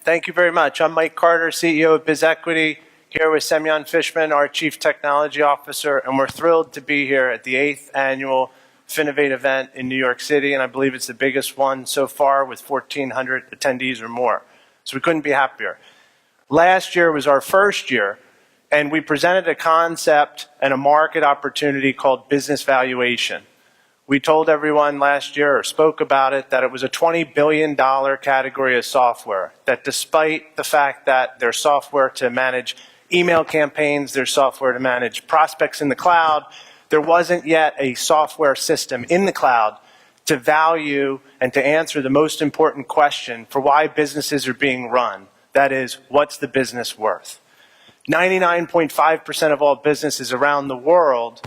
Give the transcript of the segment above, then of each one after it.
Thank you very much. I'm Mike Carter, CEO of Bizequity, here with Semyon Fishman, our Chief Technology Officer, and we're thrilled to be here at the 8th annual Finovate event in New York City, and I believe it's the biggest one so far with 1,400 attendees or more. So we couldn't be happier. Last year was our first year, and we presented a concept and a market opportunity called business valuation. We told everyone last year, or spoke about it, that it was a $20 billion category of software, that despite the fact that there's software to manage email campaigns, there's software to manage prospects in the cloud, there wasn't yet a software system in the cloud to value and to answer the most important question for why businesses are being run. That is, what's the business worth? 99.5% of all businesses around the world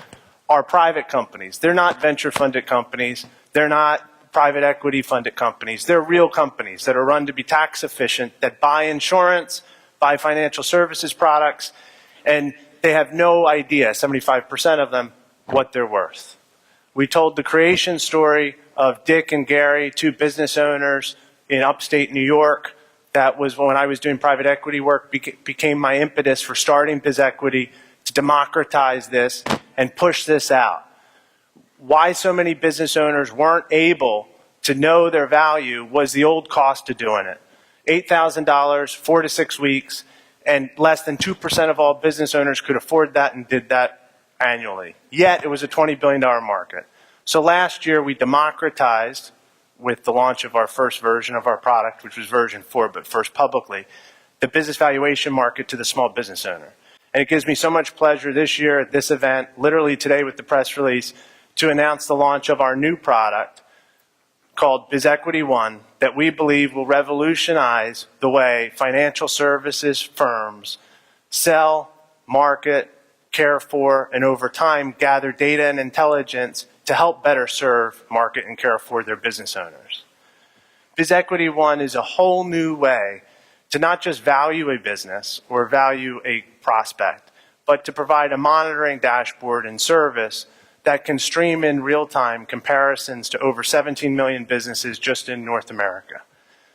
are private companies. They're not venture-funded companies. They're not private equity-funded companies. They're real companies that are run to be tax efficient, that buy insurance, buy financial services products, and they have no idea, 75% of them, what they're worth. We told the creation story of Dick and Gary, two business owners in upstate New York. That was when I was doing private equity work, became my impetus for starting Bizequity to democratize this and push this out. Why so many business owners weren't able to know their value was the old cost of doing it. $8,000, 4 to 6 weeks, and less than 2% of all business owners could afford that and did that annually. Yet it was a $20 billion market. So last year we democratized, with the launch of our first version of our product, which was version 4, but first publicly, the business valuation market to the small business owner. And it gives me so much pleasure this year at this event, literally today with the press release, to announce the launch of our new product called Bizequity One that we believe will revolutionize the way financial services firms sell, market, care for, and over time gather data and intelligence to help better serve, market, and care for their business owners. Bizequity One is a whole new way to not just value a business or value a prospect, but to provide a monitoring dashboard and service that can stream in real-time comparisons to over 17 million businesses just in North America.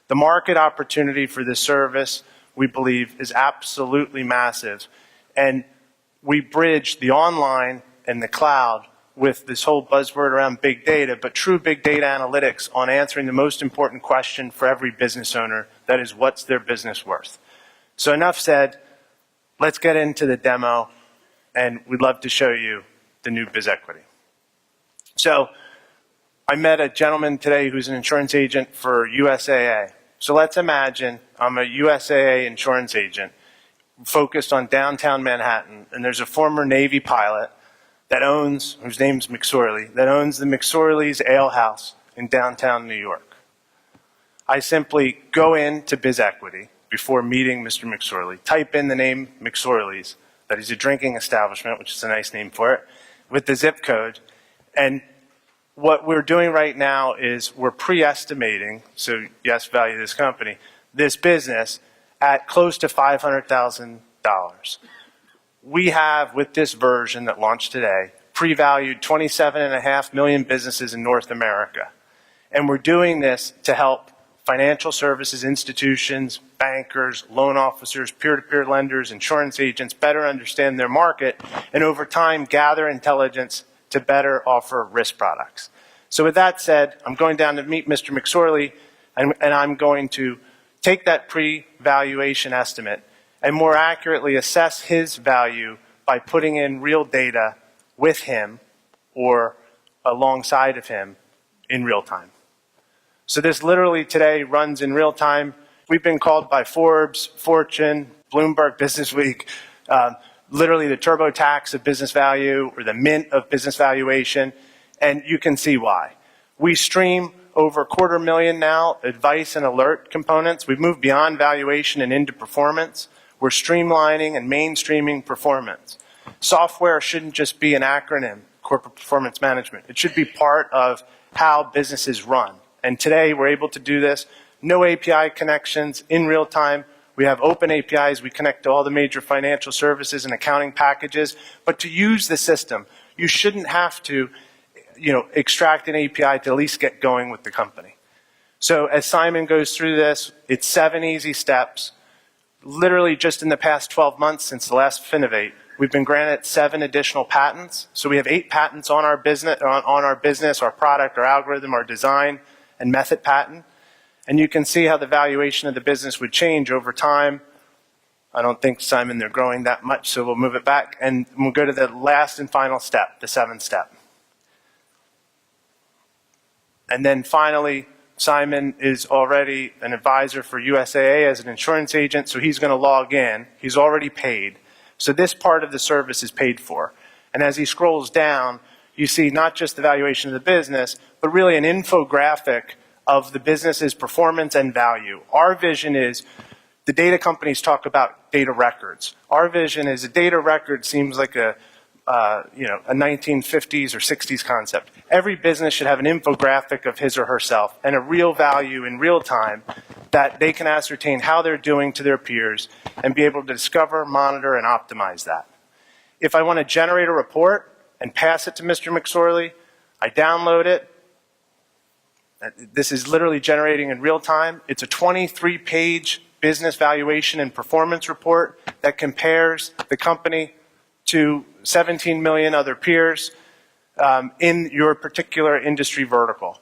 The market opportunity for this service, we believe, is absolutely massive, and we bridge the online and the cloud with this whole buzzword around big data, but true big data analytics on answering the most important question for every business owner, that is, what's their business worth? So enough said, let's get into the demo, and we'd love to show you the new Bizequity. So I met a gentleman today who's an insurance agent for USAA. So let's imagine I'm a USAA insurance agent focused on downtown Manhattan, and there's a former Navy pilot that owns, whose name's McSorley, that owns the McSorley's Ale House in downtown New York. I simply go into Bizequity before meeting Mr. McSorley, type in the name McSorley's, that he's a drinking establishment, which is a nice name for it, with the zip code. And what we're doing right now is we're pre-estimating, so yes, value this company, this business at close to $500,000. We have, with this version that launched today, pre-valued 27.5 million businesses in North America. And we're doing this to help financial services institutions, bankers, loan officers, peer-to-peer lenders, insurance agents better understand their market and over time gather intelligence to better offer risk products. So with that said, I'm going down to meet Mr. McSorley, and I'm going to take that pre-valuation estimate and more accurately assess his value by putting in real data with him or alongside of him in real time. So this literally today runs in real time. We've been called by Forbes, Fortune, Bloomberg Businessweek, literally the TurboTax of business value or the mint of business valuation, and you can see why. We stream over 250,000 now advice and alert components. We've moved beyond valuation and into performance. We're streamlining and mainstreaming performance. Software shouldn't just be an acronym, corporate performance management. It should be part of how businesses run. And today we're able to do this. No API connections in real time. We have open APIs. We connect to all the major financial services and accounting packages. But to use the system, you shouldn't have to extract an API to at least get going with the company. So as Simon goes through this, it's 7 easy steps. Literally just in the past 12 months since the last Finovate, we've been granted 7 additional patents. So we have 8 patents on our business, our product, our algorithm, our design, and method patent. And you can see how the valuation of the business would change over time. I don't think, Simon, they're growing that much, so we'll move it back. And we'll go to the last and final step, the 7th step. And then finally, Simon is already an advisor for USAA as an insurance agent, so he's going to log in. He's already paid. So this part of the service is paid for. And as he scrolls down, you see not just the valuation of the business, but really an infographic of the business's performance and value. Our vision is, the data companies talk about data records. Our vision is a data record seems like a 1950s or 60s concept. Every business should have an infographic of his or herself and a real value in real time that they can ascertain how they're doing to their peers and be able to discover, monitor, and optimize that. If I want to generate a report and pass it to Mr. McSorley, I download it. This is literally generating in real time. It's a 23-page business valuation and performance report that compares the company to 17 million other peers in your particular industry vertical.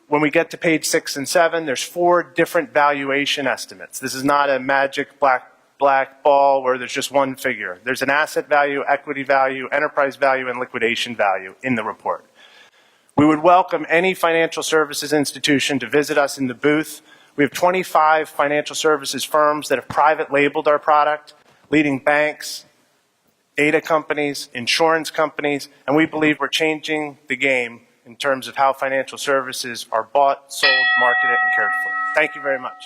When we get to page 6 and 7, there's 4 different valuation estimates. This is not a magic black ball where there's just one figure. There's an asset value, equity value, enterprise value, and liquidation value in the report. We would welcome any financial services institution to visit us in the booth. We have 25 financial services firms that have private labeled our product, leading banks, data companies, insurance companies, and we believe we're changing the game in terms of how financial services are bought, sold, marketed, and cared for. Thank you very much.